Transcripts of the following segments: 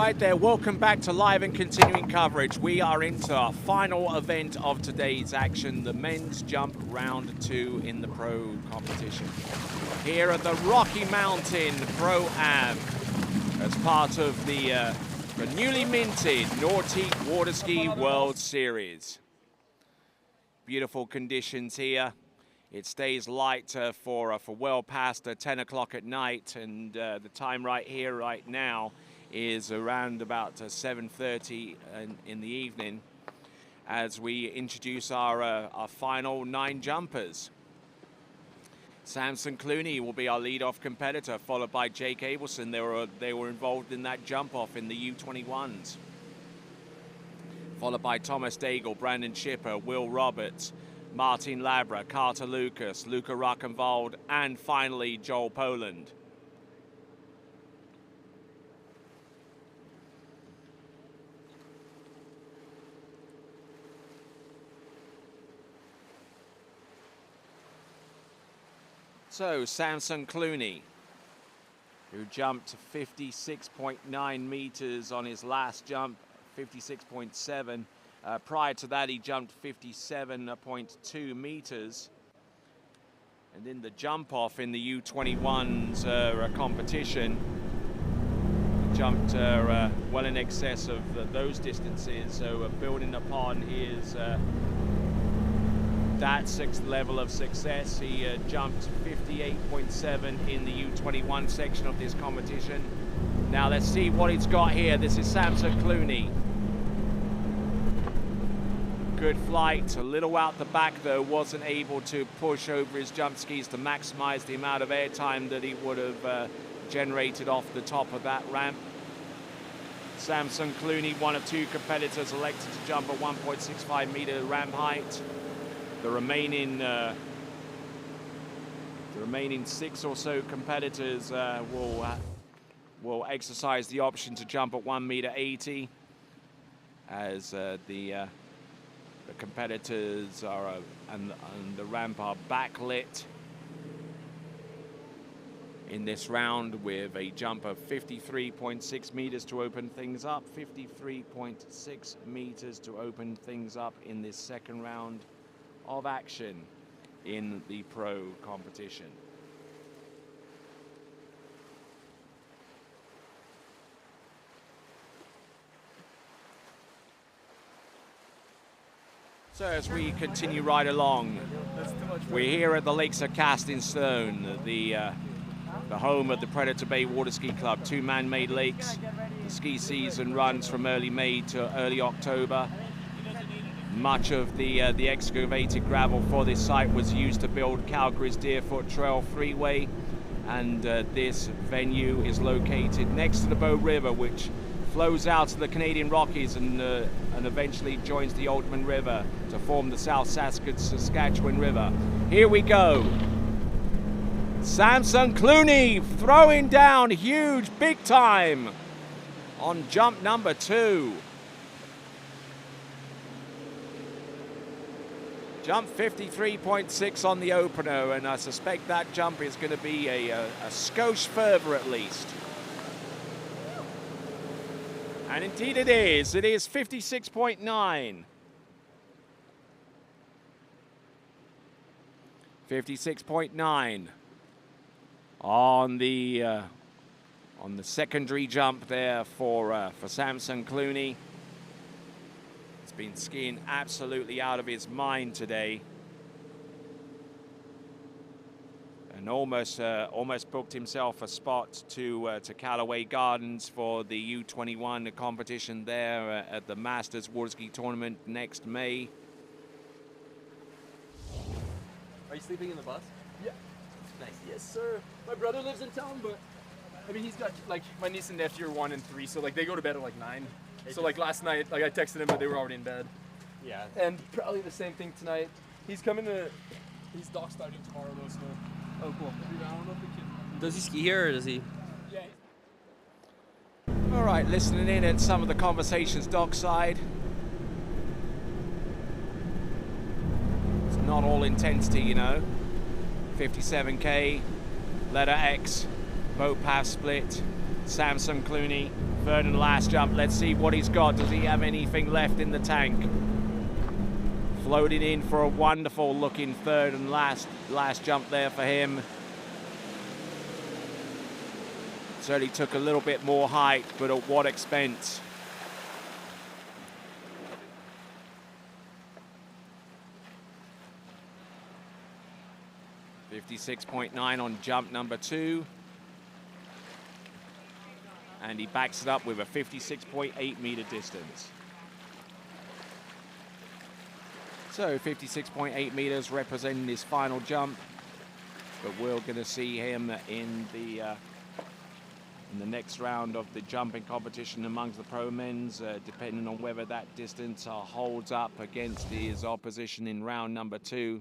right there, welcome back to live and continuing coverage. We are into our final event of today's action, the men's jump round 2 in the pro competition. Here at the Rocky Mountain Pro-Am, as part of the newly minted Nautic Water Ski World Series. Beautiful conditions here. It stays light for well past 10 o'clock at night, and the time right here, right now, is around about 7:30 in the evening as we introduce our final 9 jumpers. Samson Clooney will be our lead-off competitor, followed by Jake Abelson. They were involved in that jump-off in the U21s. Followed by Thomas Dagel, Brandon Schipper, Will Roberts, Martin Labra, Carter Lucas, Luca Rauchenwald, and finally Joel Poland. So Samson Clooney, who jumped 56.9 meters on his last jump, 56.7. Prior to that, he jumped 57.2 meters. And in the jump off in the U21's competition, he jumped well in excess of those distances. So building upon his that 6th level of success, he jumped 58.7 in the U21 section of this competition. Now let's see what he's got here. This is Samson Clooney. Good flight, a little out the back though, wasn't able to push over his jump skis to maximize the amount of air time that he would have generated off the top of that ramp. Samson Clooney, one of 2 competitors elected to jump a 1.65 meter ramp height. The remaining 6 or so competitors will exercise the option to jump at 1.80 meters, as the competitors are and the ramp are backlit in this round with a jump of 53.6 meters to open things up. 53.6 meters to open things up in this second round of action in the pro competition. So as we continue right along, we're here at the Lakes of Casting Stone, the home of the Predator Bay Water Ski Club, 2 man-made lakes. The ski season runs from early May to early October. Much of the excavated gravel for this site was used to build Calgary's Deerfoot Trail Freeway, and this venue is located next to the Bow River, which flows out to the Canadian Rockies and eventually joins the Oldman River to form the South Saskatchewan River. Here we go. Samson Clooney throwing down huge, big time on jump number 2. Jump 53.6 on the opener, and I suspect that jump is going to be a skosh further at least. And indeed it is. It is 56.9. 56.9 on the secondary jump there for Samson Clooney. He's been skiing absolutely out of his mind today, and almost booked himself a spot to Callaway Gardens for the U21 competition there at the Masters Water Ski Tournament next May. Are you sleeping in the bus? Yeah. Nice. Yes, sir. My brother lives in town, but I mean, he's got like my niece and nephew are 1 and 3, so like they go to bed at like 9. So like last night, like I texted him, but they were already in bed. Yeah. And probably the same thing tonight. He's dock starting tomorrow though, so. Oh, cool. I don't know if we can. Does he ski here or does he? Yeah. All right, listening in at some of the conversations dockside. It's not all intensity, you know. 57K, letter X, boat path split. Samson Clooney, third and last jump. Let's see what he's got. Does he have anything left in the tank? Floated in for a wonderful looking third and last jump there for him. Certainly took a little bit more height, but at what expense? .56.9 on jump number 2. And he backs it up with a 56.8 meter distance. So 56.8 meters representing his final jump. But we're going to see him in the next round of the jumping competition amongst the pro men's, depending on whether that distance holds up against his opposition in round number 2.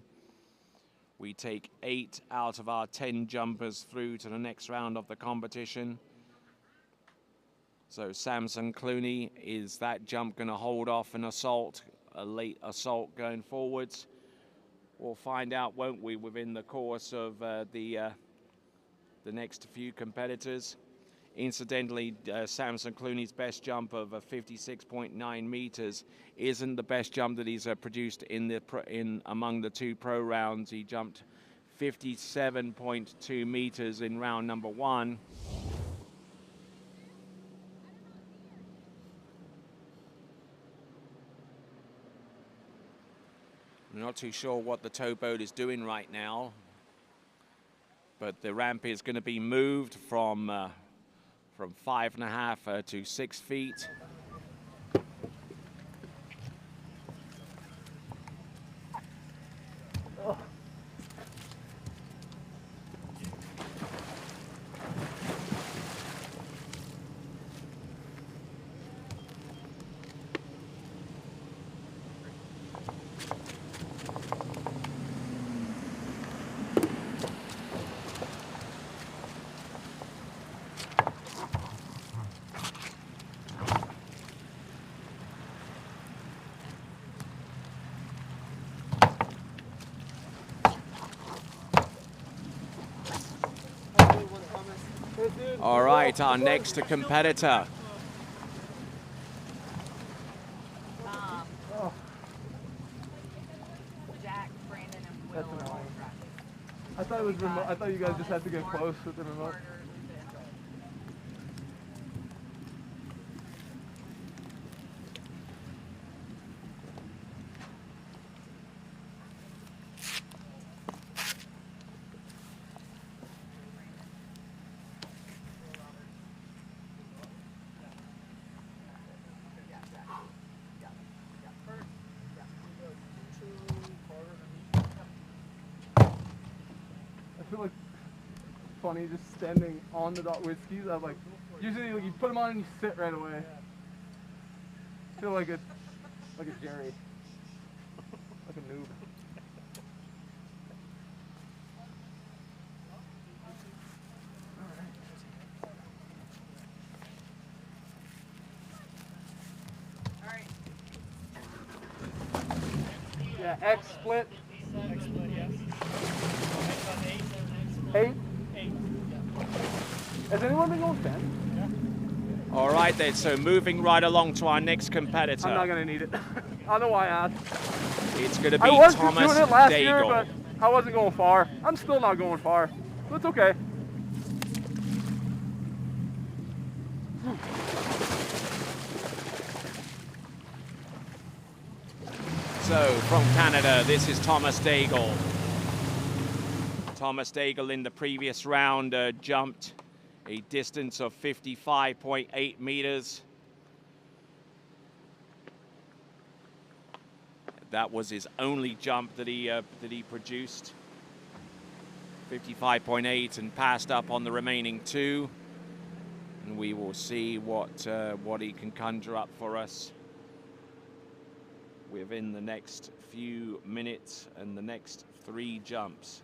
We take 8 out of our 10 jumpers through to the next round of the competition. So Samson Clooney, is that jump going to hold off an assault, a late assault going forwards? We'll find out, won't we, within the course of the next few competitors. Incidentally, Samson Clooney's best jump of 56.9 meters isn't the best jump that he's produced in among the 2 pro rounds. He jumped 57.2 meters in round number 1. I'm not too sure what the towboat is doing right now, but the ramp is going to be moved from 5.5 to 6 feet. All right, our next competitor. Jack, Brandon, and Will. That's annoying. I thought it was remote. I thought you guys just had to get close with the remote. I feel like funny just standing on the dot with skis. I'm like, usually like, you put them on and you sit right away. I feel like a Jerry, like a noob. Yeah, X split. X split, yes. Eight. Has anyone been going 10? All right then, so moving right along to our next competitor. I'm not gonna need it. I don't know why I asked. It's going to be I was Thomas just doing it last year, Dagel. but I wasn't going far. I'm still not going far, so it's okay. So from Canada, this is Thomas Dagel. Thomas Dagel in the previous round jumped a distance of 55.8 meters. That was his only jump that he produced. 55.8 and passed up on the remaining 2. And we will see what he can conjure up for us within the next few minutes and the next 3 jumps.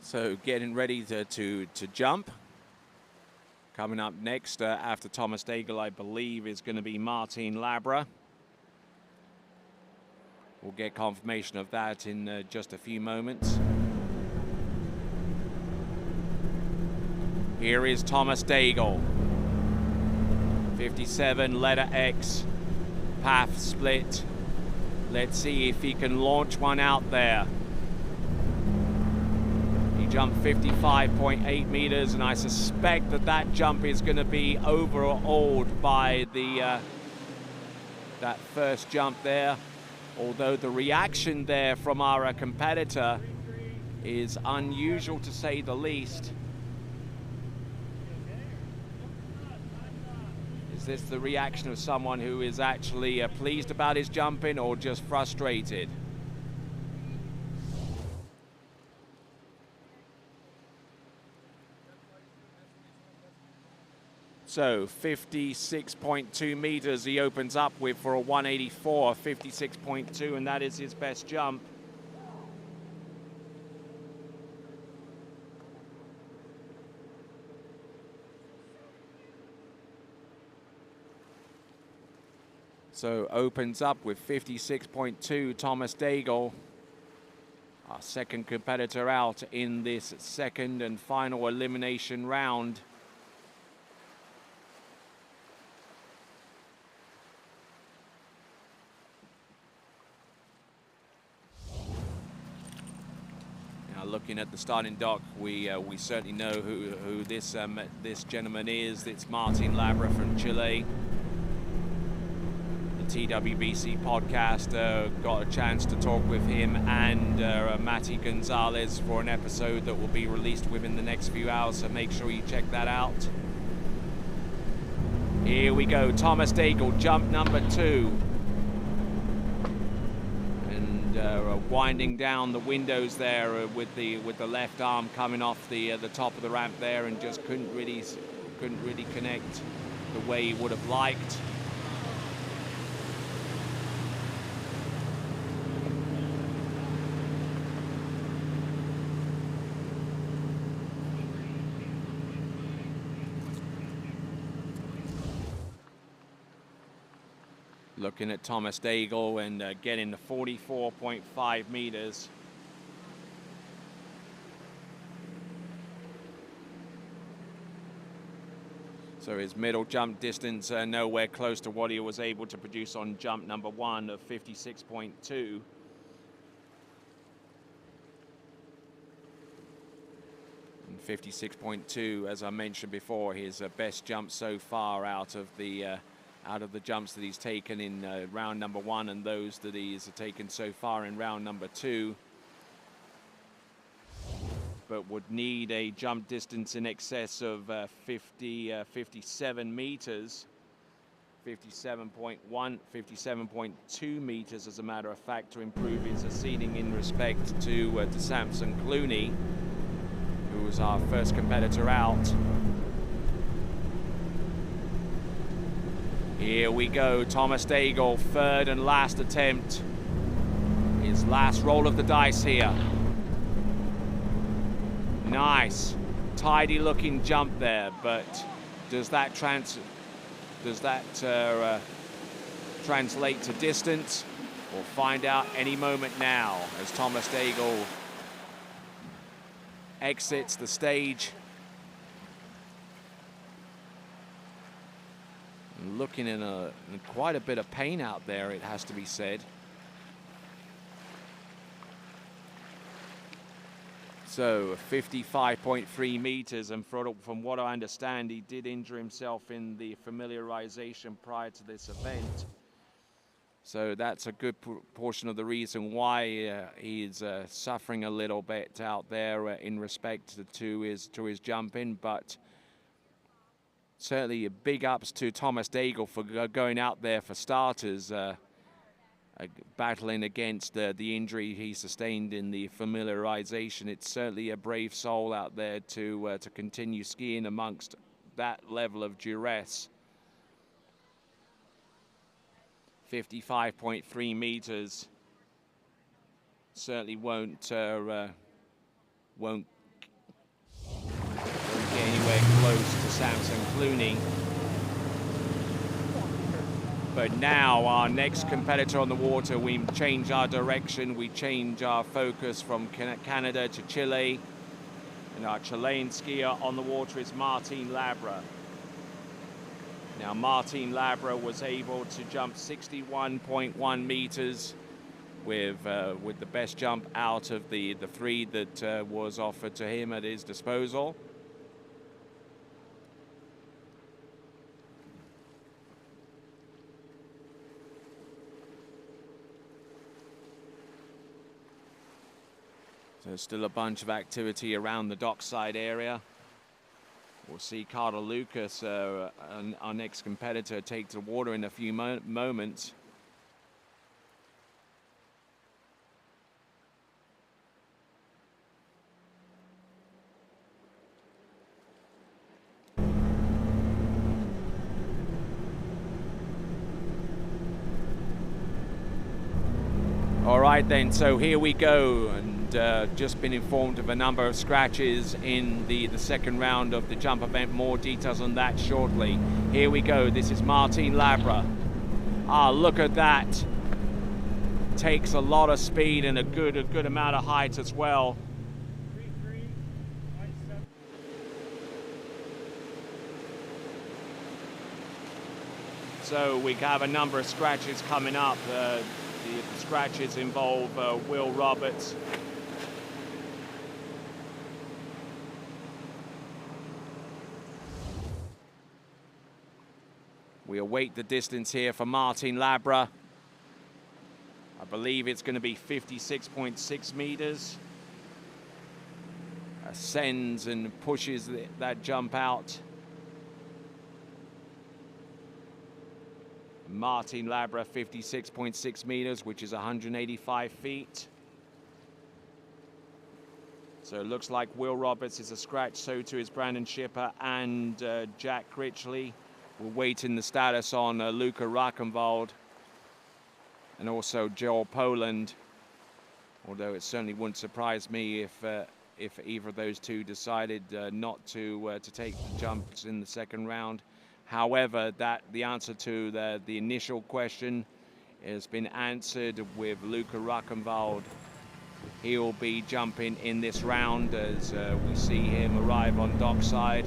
So getting ready to jump. Coming up next after Thomas Dagel, I believe, is going to be Martin Labra. We'll get confirmation of that in just a few moments. Here is Thomas Dagel. 57, letter X, path split. Let's see if he can launch one out there. He jumped 55.8 meters, and I suspect that that jump is going to be overawed by the that first jump there. Although the reaction there from our competitor is unusual to say the least. Is this the reaction of someone who is actually pleased about his jumping or just frustrated? So 56.2 meters he opens up with for a 184, 56.2, and that is his best jump. So opens up with 56.2, Thomas Dagel, our second competitor out in this second and final elimination round. Now looking at the starting dock, we certainly know who this gentleman is. It's Martin Labra from Chile. TWBC podcast got a chance to talk with him and Matty Gonzalez for an episode that will be released within the next few hours, so make sure you check that out. Here we go, Thomas Dagel, jump number 2, and winding down the windows there with the left arm coming off the top of the ramp there, and just couldn't really connect the way he would have liked. Looking at Thomas Dagel and getting the 44.5 meters. So his middle jump distance nowhere close to what he was able to produce on jump number 1 of 56.2. And 56.2, as I mentioned before, his best jump so far out of the jumps that he's taken in round number 1 and those that he's taken so far in round number 2. But would need a jump distance in excess of 57 meters, 57.1, 57.2 meters as a matter of fact, to improve his seeding in respect to Samson Clooney, who was our first competitor out. Here we go, Thomas Dagel, third and last attempt. His last roll of the dice here. Nice, tidy looking jump there, but does that translate to distance? We'll find out any moment now as Thomas Dagel exits the stage. Looking in quite a bit of pain out there, it has to be said. So 55.3 meters, and from what I understand, he did injure himself in the familiarization prior to this event. So that's a good portion of the reason why he's suffering a little bit out there in respect to his jumping, but certainly big ups to Thomas Dagel for going out there for starters, battling against the injury he sustained in the familiarization. It's certainly a brave soul out there to continue skiing amongst that level of duress. 55.3 meters certainly won't get anywhere anywhere close to Samson Clooney. But now our next competitor on the water, we change our direction, we change our focus from Canada to Chile. And our Chilean skier on the water is Martin Labra. Now Martin Labra was able to jump 61.1 meters with the best jump out of the three that was offered to him at his disposal. So still a bunch of activity around the dockside area. We'll see Carter Lucas, our next competitor, take to the water in a few moments. All right then, so here we go. Just been informed of a number of scratches in the second round of the jump event. More details on that shortly. Here we go. This is Martin Labra. Ah, look at that. Takes a lot of speed and a good amount of height as well. So we have a number of scratches coming up. The scratches involve Will Roberts. We await the distance here for Martin Labra. I believe it's going to be 56.6 meters. Ascends and pushes that jump out. Martin Labra, 56.6 meters, which is 185 feet. So it looks like Will Roberts is a scratch, so too is Brandon Schipper and Jack Critchley. We're waiting the status on Luca Rauchenwald and also Joel Poland, although it certainly wouldn't surprise me if either of those two decided not to take the jumps in the second round. However, the answer to the initial question has been answered with Luca Rauchenwald. He'll be jumping in this round as we see him arrive on dockside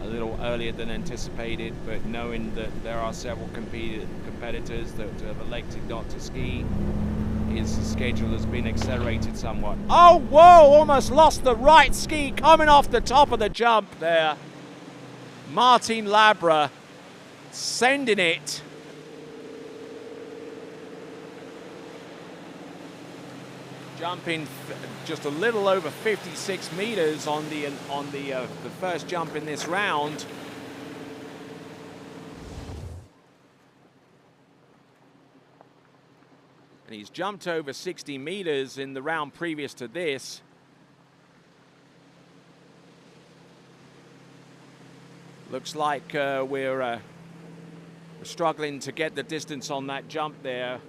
a little earlier than anticipated, but knowing that there are several competitors that have elected not to ski, his schedule has been accelerated somewhat. Oh, whoa, almost lost the right ski coming off the top of the jump there. Martin Labra sending it. Jumping just a little over 56 meters on the first jump in this round. And he's jumped over 60 meters in the round previous to this. Looks like we're struggling to get the distance on that jump there.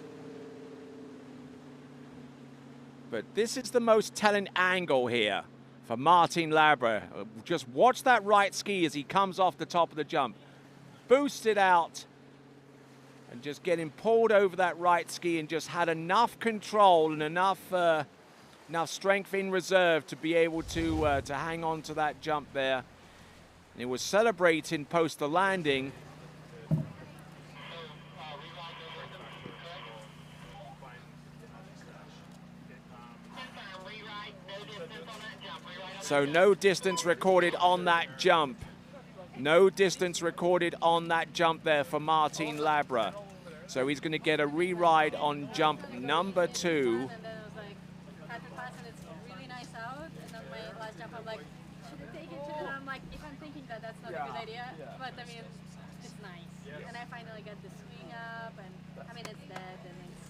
But this is the most telling angle here for Martin Labra. Just watch that right ski as he comes off the top of the jump. Boosts it out and just getting pulled over that right ski, and just had enough control and enough strength in reserve to be able to hang on to that jump there. And he was celebrating post the landing. So no distance recorded on that jump. No distance recorded on that jump there for Martin Labra. So he's going to get a re-ride on jump number 2. And then I was like, had to pass and it's really nice out. And then my last jump, I'm like, should I take it? And I'm like, if I'm thinking that, that's not a good idea. But I mean, it's nice. And I finally got the swing up, and I mean, it's dead, and it's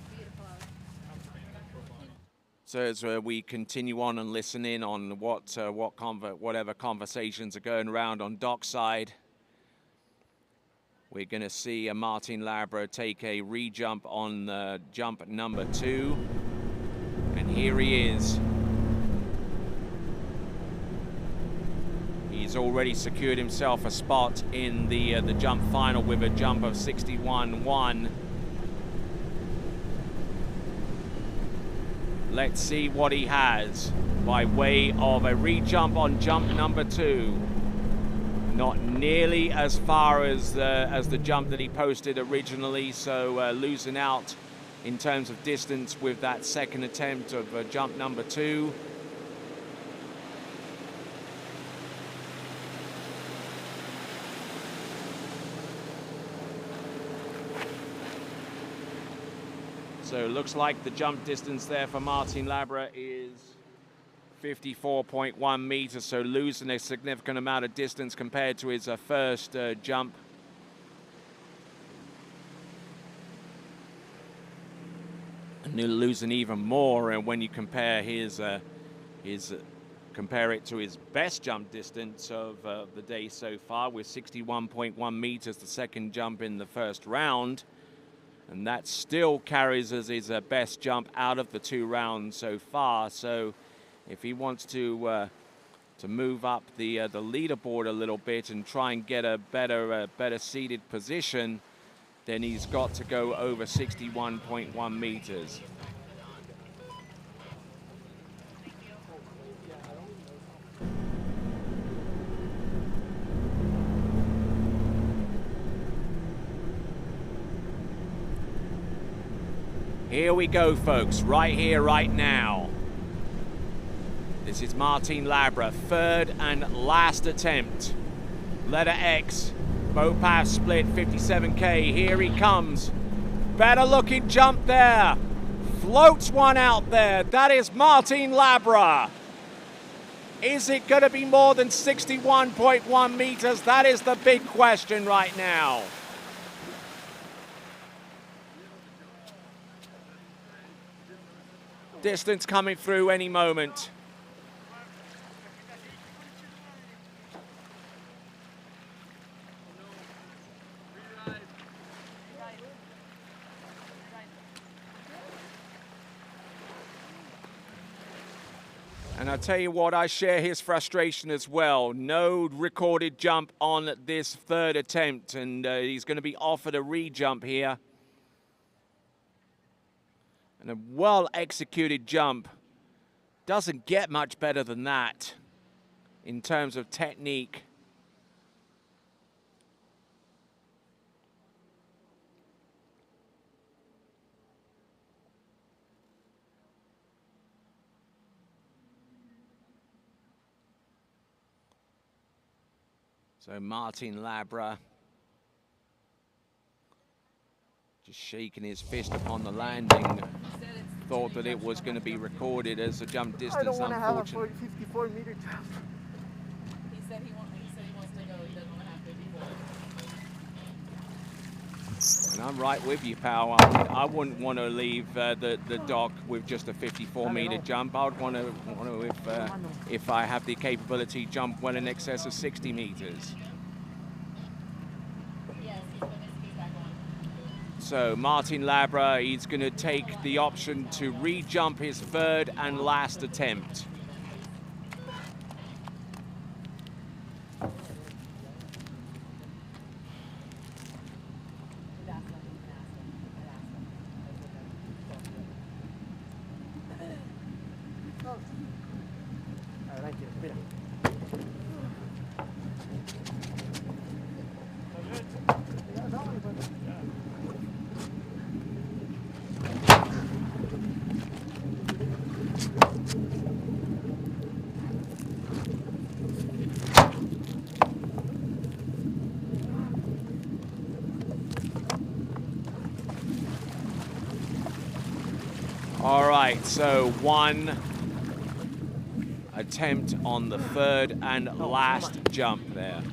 beautiful out. So as we continue on and listen in on whatever conversations are going around on dockside, we're going to see Martin Labra take a re-jump on jump number 2. And here he is. He's already secured himself a spot in the jump final with a jump of 61.1. Let's see what he has by way of a re-jump on jump number 2. Not nearly as far as the jump that he posted originally, so losing out in terms of distance with that second attempt of jump number 2. So it looks like the jump distance there for Martin Labra is 54.1 meters, so losing a significant amount of distance compared to his first jump. And losing even more when you compare compare it to his best jump distance of the day so far, with 61.1 meters, the second jump in the first round. And that still carries as his best jump out of the 2 rounds so far. So if he wants to move up the leaderboard a little bit and try and get a better seated position, then he's got to go over 61.1 meters. Here we go, folks, right here, right now. This is Martin Labra, third and last attempt. Letter X, both paths split, 57K, here he comes. Better looking jump there. Floats one out there, that is Martin Labra. Is it gonna be more than 61.1 meters? That is the big question right now. Distance coming through any moment. And I tell you what, I share his frustration as well. No recorded jump on this third attempt, and he's going to be offered a re-jump here. And a well-executed jump doesn't get much better than that in terms of technique. So Martin Labra just shaking his fist upon the landing. Thought that it was going to be recorded as a jump distance. I don't want to have a 54-meter jump. He said he wants to go. He doesn't want to have 54. And I'm right with you, pal. I wouldn't want to leave the dock with just a 54-meter jump. I would want to, if I have the capability, jump well in excess of 60 meters. So Martin Labra, he's going to take the option to re-jump his third and last attempt. All right, so one attempt on the third and last jump there.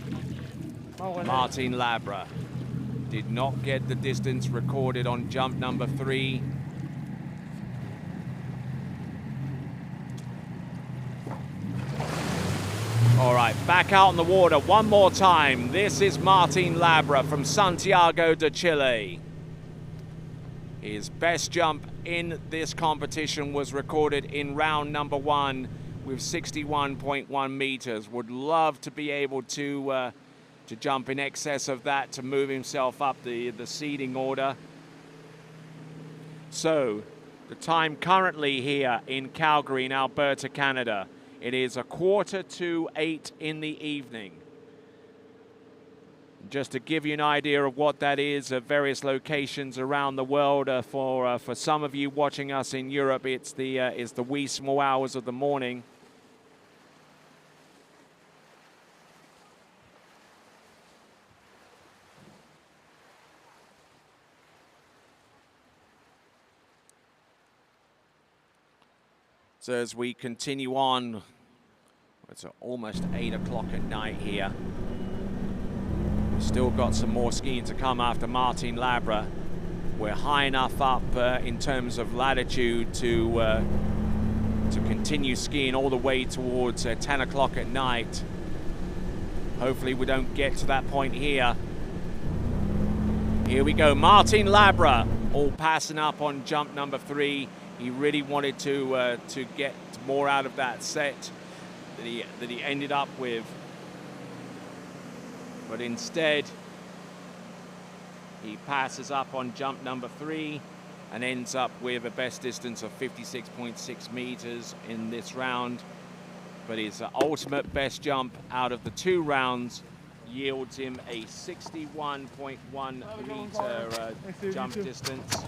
Martin Labra did not get the distance recorded on jump number 3. All right, back out on the water one more time. This is Martin Labra from Santiago de Chile. His best jump in this competition was recorded in round number 1 with 61.1 meters. Would love to be able to jump in excess of that to move himself up the seeding order. So the time currently here in Calgary, in Alberta, Canada, it is 7:45 in the evening. Just to give you an idea of what that is at various locations around the world, for some of you watching us in Europe, it's the wee small hours of the morning. So as we continue on, it's almost 8 o'clock at night here. We've still got some more skiing to come after Martin Labra. We're high enough up in terms of latitude to continue skiing all the way towards 10 o'clock at night. Hopefully we don't get to that point here. Here we go, Martin Labra, all passing up on jump number 3. He really wanted to get more out of that set that he ended up with. But instead, he passes up on jump number 3 and ends up with a best distance of 56.6 meters in this round. But his ultimate best jump out of the 2 rounds yields him a 61.1 meter jump distance.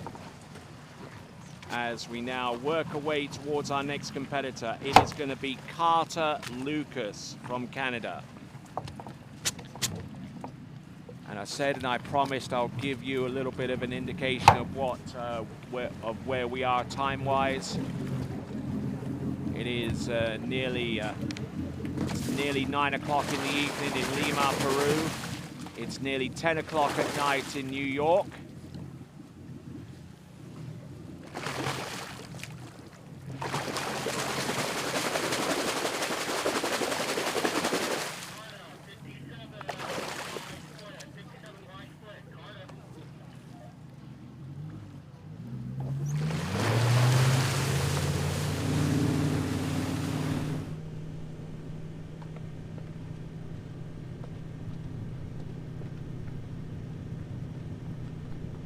As we now work our way towards our next competitor, it is going to be Carter Lucas from Canada. And I said, and I promised, I'll give you a little bit of an indication of where we are time-wise. It is nearly 9 o'clock in the evening in Lima, Peru. It's nearly 10 o'clock at night in New York.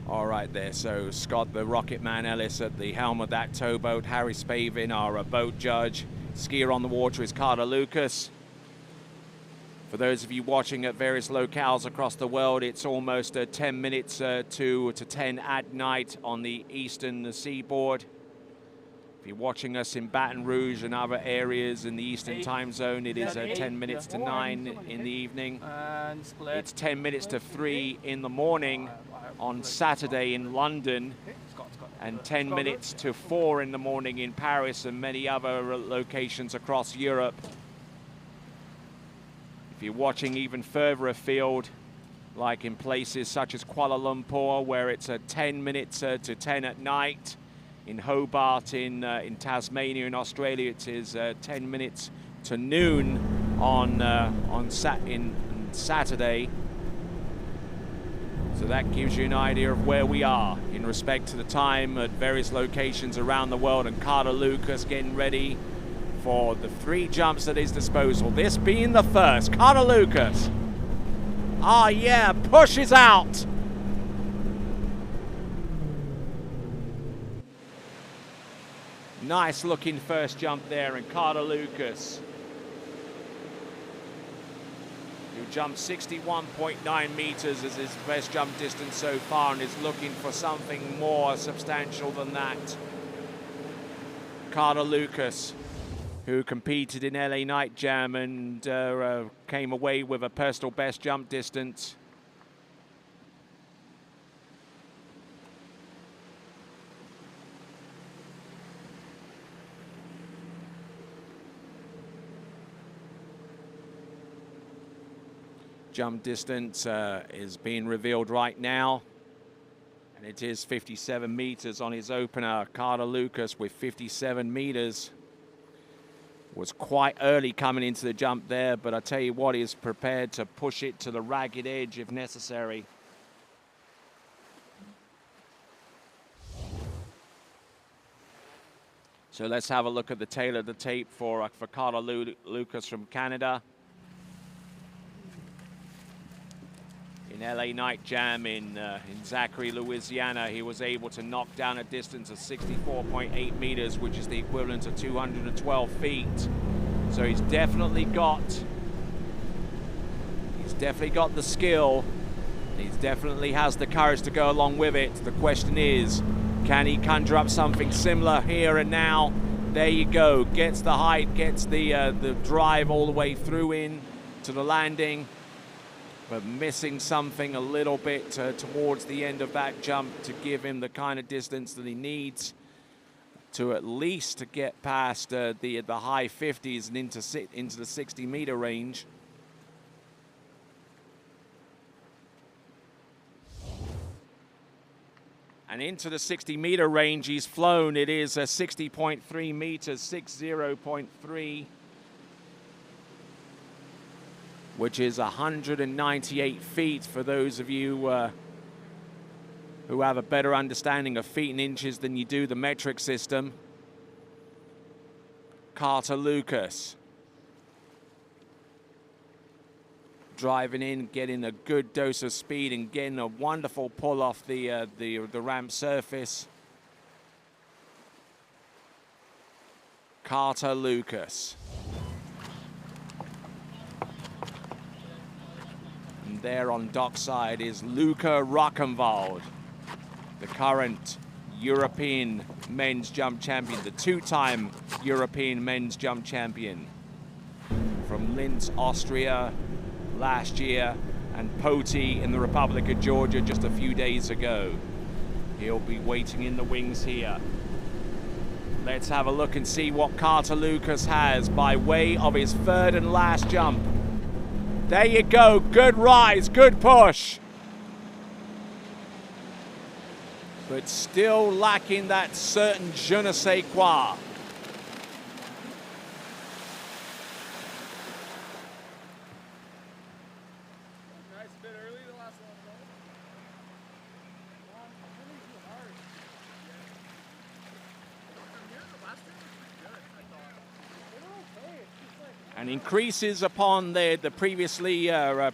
All right there, so Scott the Rocket Man Ellis at the helm of that towboat, Harry Spavin, our boat judge. Skier on the water is Carter Lucas. For those of you watching at various locales across the world, it's almost 10 minutes to 10 at night on the eastern seaboard. If you're watching us in Baton Rouge and other areas in the eastern time zone, it is 10 minutes to 9 in the evening. It's 10 minutes to 3 in the morning on Saturday in London, and 10 minutes to 4 in the morning in Paris and many other locations across Europe. If you're watching even further afield, like in places such as Kuala Lumpur, where it's 10 minutes to 10 at night, in Hobart in Tasmania in Australia, it is 10 minutes to noon on Saturday. So that gives you an idea of where we are in respect to the time at various locations around the world. And Carter Lucas getting ready for the 3 jumps at his disposal. This being the first. Carter Lucas. Ah, yeah, pushes out. Nice looking first jump there, and Carter Lucas, who jumped 61.9 meters as his best jump distance so far, and is looking for something more substantial than that. Carter Lucas, who competed in LA Night Jam and came away with a personal best jump distance. Jump distance is being revealed right now, and it is 57 meters on his opener. Carter Lucas with 57 meters. Was quite early coming into the jump there, but I tell you what, he's prepared to push it to the ragged edge if necessary. So let's have a look at the tail of the tape for Carter Lucas from Canada. In LA Night Jam in Zachary, Louisiana, he was able to knock down a distance of 64.8 meters, which is the equivalent of 212 feet. So he's definitely got the skill. He definitely has the courage to go along with it. The question is, can he conjure up something similar here and now? There you go. Gets the height, gets the drive all the way through in to the landing, but missing something a little bit towards the end of that jump to give him the kind of distance that he needs to at least to get past the high 50s and into the 60-meter range. And into the 60-meter range he's flown. It is 60.3 meters, 60.3, which is 198 feet for those of you who have a better understanding of feet and inches than you do the metric system. Carter Lucas driving in, getting a good dose of speed and getting a wonderful pull off the ramp surface. Carter Lucas. And there on dockside is Luca Rauchenwald, the current European men's jump champion, the two-time European men's jump champion from Linz, Austria last year, and Poti in the Republic of Georgia just a few days ago. He'll be waiting in the wings here. Let's have a look and see what Carter Lucas has by way of his third and last jump. There you go, good rise, good push. But still lacking that certain je ne sais quoi. And increases upon the previously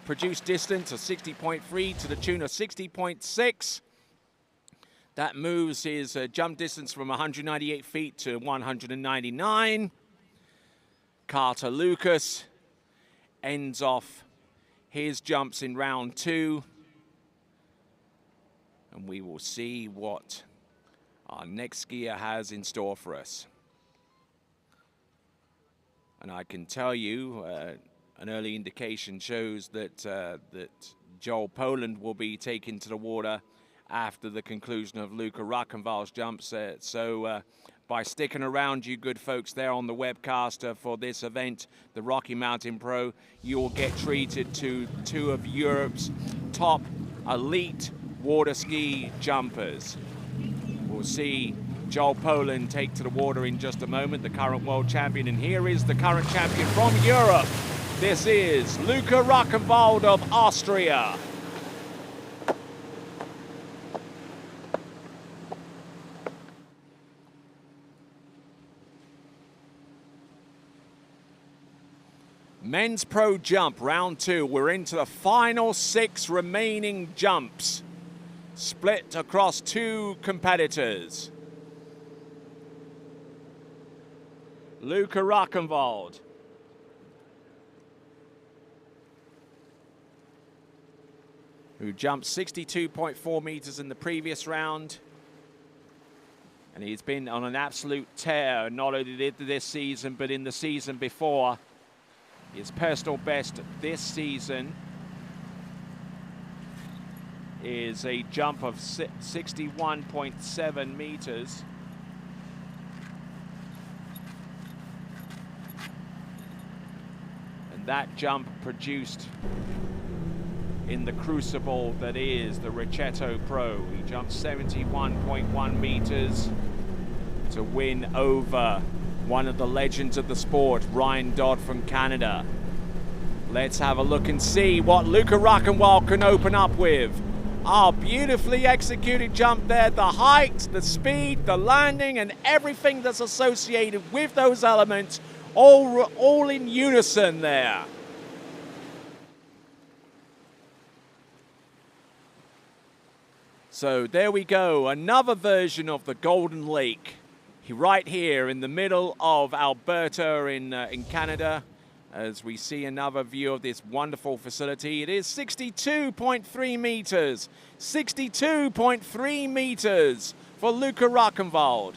produced distance of 60.3 to the tune of 60.6. That moves his jump distance from 198 feet to 199. Carter Lucas ends off his jumps in round 2. And we will see what our next skier has in store for us. And I can tell you, an early indication shows that that Joel Poland will be taken to the water after the conclusion of Luca Rauchenwald's jumps. So by sticking around, you good folks there on the webcast for this event, the Rocky Mountain Pro, you will get treated to two of Europe's top elite water ski jumpers. We'll see Joel Poland take to the water in just a moment, the current world champion. And here is the current champion from Europe. This is Luca Rauchenwald of Austria. Men's Pro Jump, round 2. We're into the final 6 remaining jumps, split across 2 competitors. Luca Rauchenwald. Who jumped 62.4 meters in the previous round. And he's been on an absolute tear, not only this season, but in the season before. His personal best this season is a jump of 61.7 meters. And that jump produced in the crucible that is the Ricetto Pro. He jumped 71.1 meters to win over one of the legends of the sport, Ryan Dodd from Canada. Let's have a look and see what Luca Rauchenwald can open up with. Oh, beautifully executed jump there. The height, the speed, the landing, and everything that's associated with those elements, all in unison there. So there we go, another version of the Golden Lake, right here in the middle of Alberta in Canada, as we see another view of this wonderful facility. It is 62.3 meters, 62.3 meters for Luca Rauchenwald.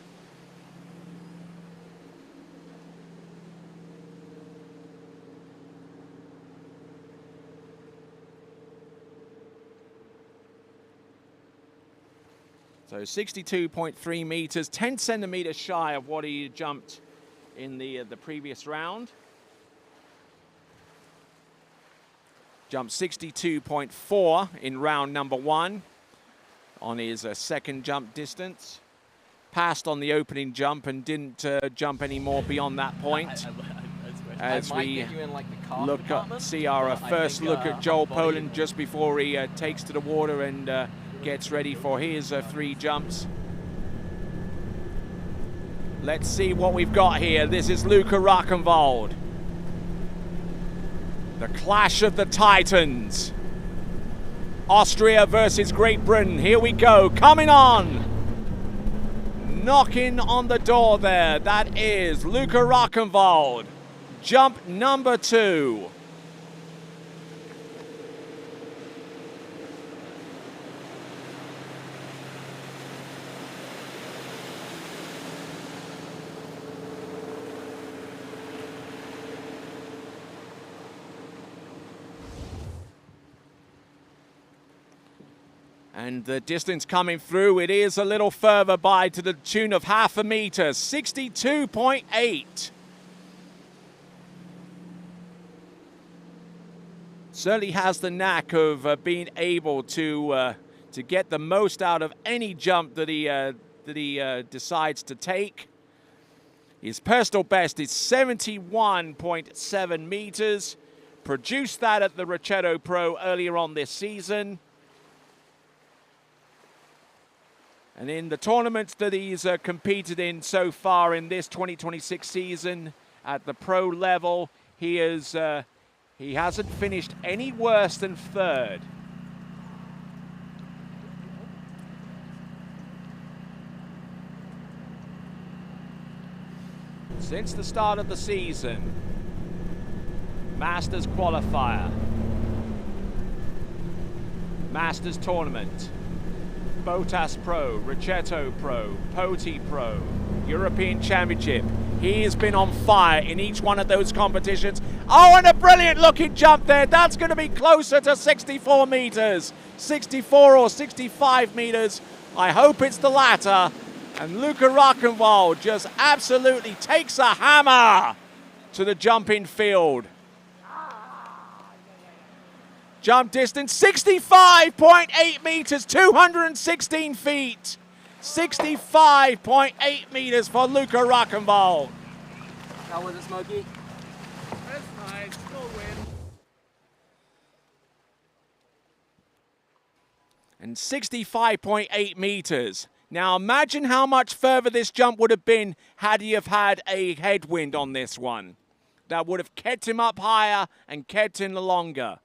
So 62.3 meters, 10 centimeters shy of what he jumped in the previous round. Jumped 62.4 in round number 1 on his second jump distance. Passed on the opening jump and didn't jump any more beyond that point. As we see our first look at Joel Poland just before he takes to the water and gets ready for his 3 jumps. Let's see what we've got here. This is Luca Rauchenwald. The clash of the Titans. Austria versus Great Britain. Here we go, coming on. Knocking on the door there. That is Luca Rauchenwald. Jump number 2. And the distance coming through, it is a little further by to the tune of half a meter, 62.8. Certainly has the knack of being able to get the most out of any jump that he decides to take. His personal best is 71.7 meters. Produced that at the Ricciotto Pro earlier on this season. And in the tournaments that he's competed in so far in this 2026 season at the pro level, he hasn't finished any worse than 3rd. Since the start of the season, Masters qualifier, Masters tournament, Botas Pro, Ricciotto Pro, Poti Pro, European Championship. He has been on fire in each one of those competitions. Oh, and a brilliant looking jump there. That's going to be closer to 64 meters, 64 or 65 meters. I hope it's the latter. And Luca Rauchenwald just absolutely takes a hammer to the jumping field. Jump distance, 65.8 meters, 216 feet. 65.8 meters for Luca Rauchenwald. How was it, Smokey? That's nice, still win. And 65.8 meters. Now imagine how much further this jump would have been had he have had a headwind on this one. That would have kept him up higher and kept him longer.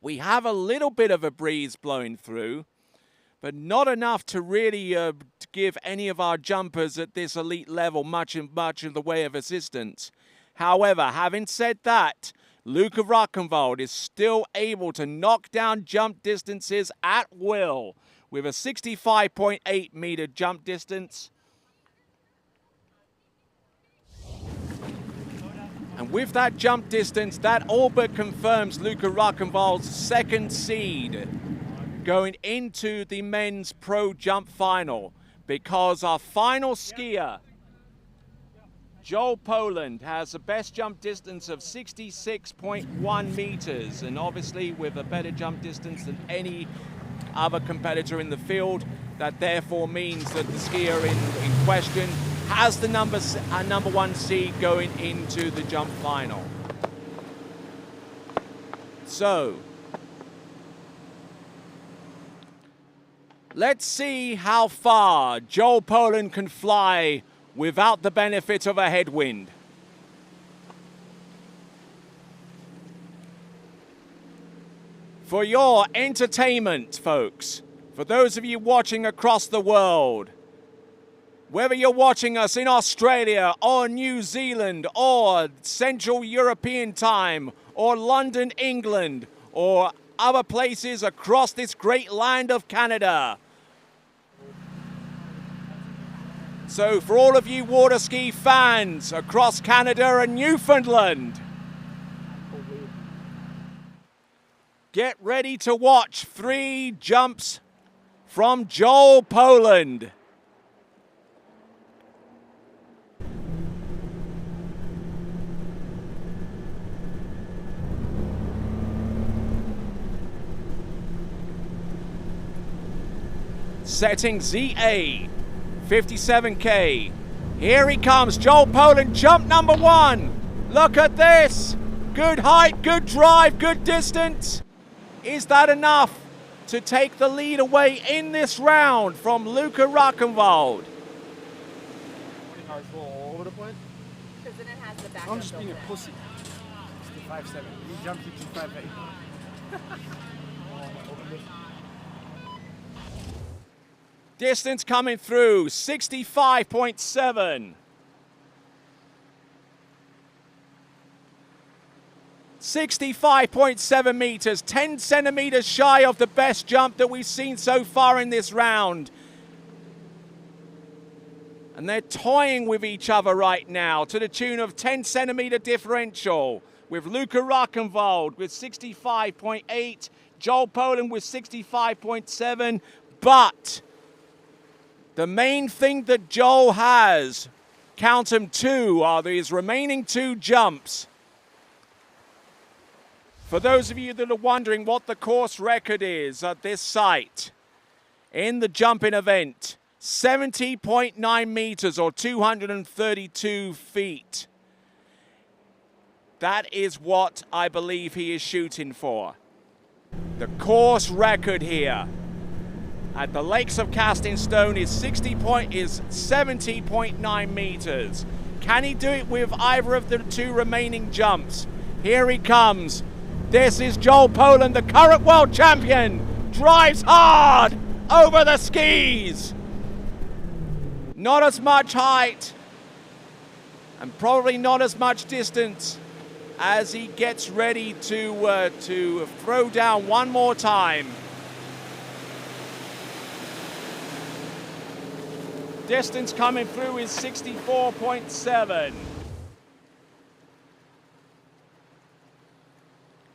We have a little bit of a breeze blowing through, but not enough to really give any of our jumpers at this elite level much in the way of assistance. However, having said that, Luca Rauchenwald is still able to knock down jump distances at will with a 65.8 meter jump distance. And with that jump distance, that all but confirms Luca Rauchenwald's 2nd seed going into the men's pro jump final, because our final skier, Joel Poland, has the best jump distance of 66.1 meters, and obviously with a better jump distance than any other competitor in the field. That therefore means that the skier in question has the number 1 seed going into the jump final. Let's see how far Joel Poland can fly without the benefit of a headwind. For your entertainment, folks, for those of you watching across the world, whether you're watching us in Australia or New Zealand or Central European time or London, England, or other places across this great land of Canada. So for all of you water ski fans across Canada and Newfoundland, get ready to watch 3 jumps from Joel Poland. Setting ZA, 57K. Here he comes, Joel Poland, jump number 1. Look at this. Good height, good drive, good distance. Is that enough to take the lead away in this round from Luca Rauchenwald? All over the place. Because then it has the back. I'm just being a built in. pussy. 65.7. You jumped to 65.8. Distance coming through, 65.7. 65.7 meters, 10 centimeters shy of the best jump that we've seen so far in this round. And they're toying with each other right now to the tune of 10 centimeter differential, with Luca Rauchenwald with 65.8, Joel Poland with 65.7, but the main thing that Joel has, count them 2, are these remaining 2 jumps. For those of you that are wondering what the course record is at this site, in the jumping event, 70.9 meters or 232 feet. That is what I believe he is shooting for. The course record here at the Lakes of Casting Stone is 70.9 meters. Can he do it with either of the 2 remaining jumps? Here he comes. This is Joel Poland, the current world champion. Drives hard over the skis. Not as much height and probably not as much distance as he gets ready to throw down one more time. Distance coming through is 64.7.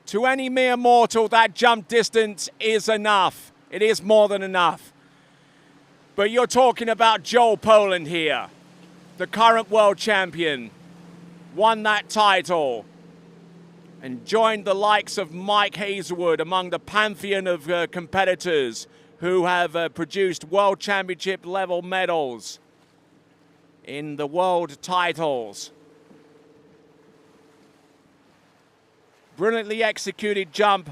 To any mere mortal, that jump distance is enough. It is more than enough. But you're talking about Joel Poland here, the current world champion, won that title and joined the likes of Mike Hazelwood among the pantheon of competitors who have produced world championship level medals in the world titles. Brilliantly executed jump,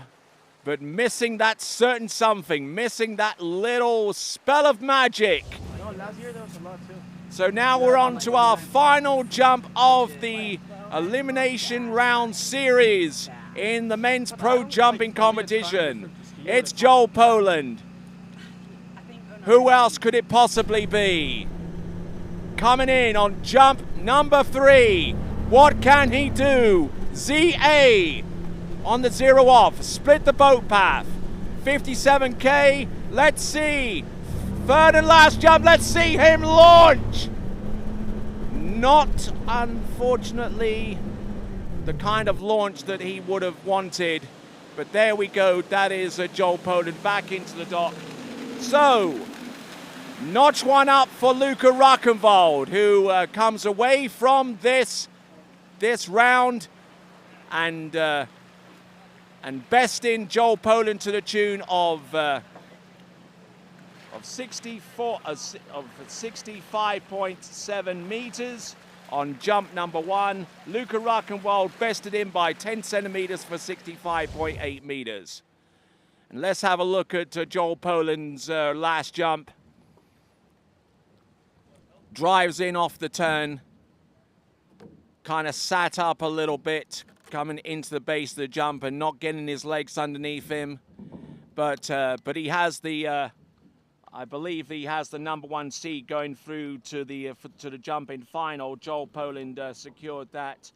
but missing that certain something, missing that little spell of magic. No, last year there was a lot too. So now we're on to our final jump of the elimination round series in the men's pro jumping competition. It's Joel Poland. Who else could it possibly be? Coming in on jump number 3. What can he do? ZA on the 0 off. Split the boat path. 57K. Let's see. Third and last jump. Let's see him launch. Not, unfortunately, the kind of launch that he would have wanted. But there we go. That is Joel Poland back into the dock. So, notch one up for Luca Rauchenwald, who comes away from this round and besting Joel Poland to the tune of 65.7 meters on jump number 1. Luca Rauchenwald bested him by 10 centimeters for 65.8 meters. And let's have a look at Joel Poland's last jump. Drives in off the turn. Kind of sat up a little bit, coming into the base of the jump and not getting his legs underneath him. But he has the, I believe he has the #1 seed going through to the jumping final. Joel Poland secured that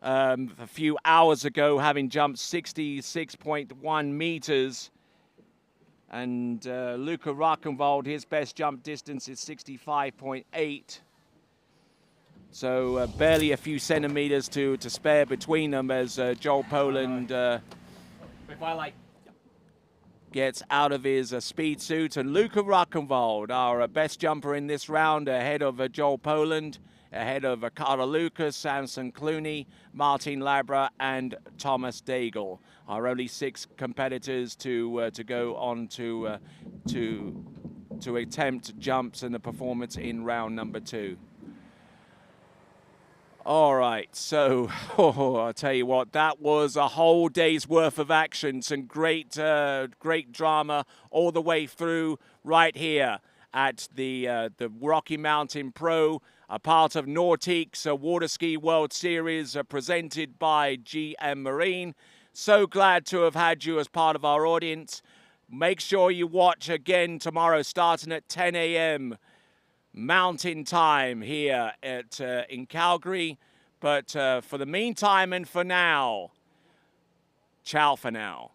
a few hours ago, having jumped 66.1 meters. And Luca Rauchenwald, his best jump distance is 65.8. So barely a few centimeters to spare between them as Joel Poland gets out of his speed suit. And Luca Rauchenwald, our best jumper in this round, ahead of Joel Poland, ahead of Carter Lucas, Samson Clooney, Martin Labra, and Thomas Dagel. Our only 6 competitors to go on to attempt jumps and the performance in round number 2. All right, so I'll tell you what, that was a whole day's worth of action. Some great drama all the way through right here at the Rocky Mountain Pro, a part of Nordique's Water Ski World Series presented by GM Marine. So glad to have had you as part of our audience. Make sure you watch again tomorrow starting at 10 a.m. Mountain Time here in Calgary. But for the meantime and for now, ciao for now.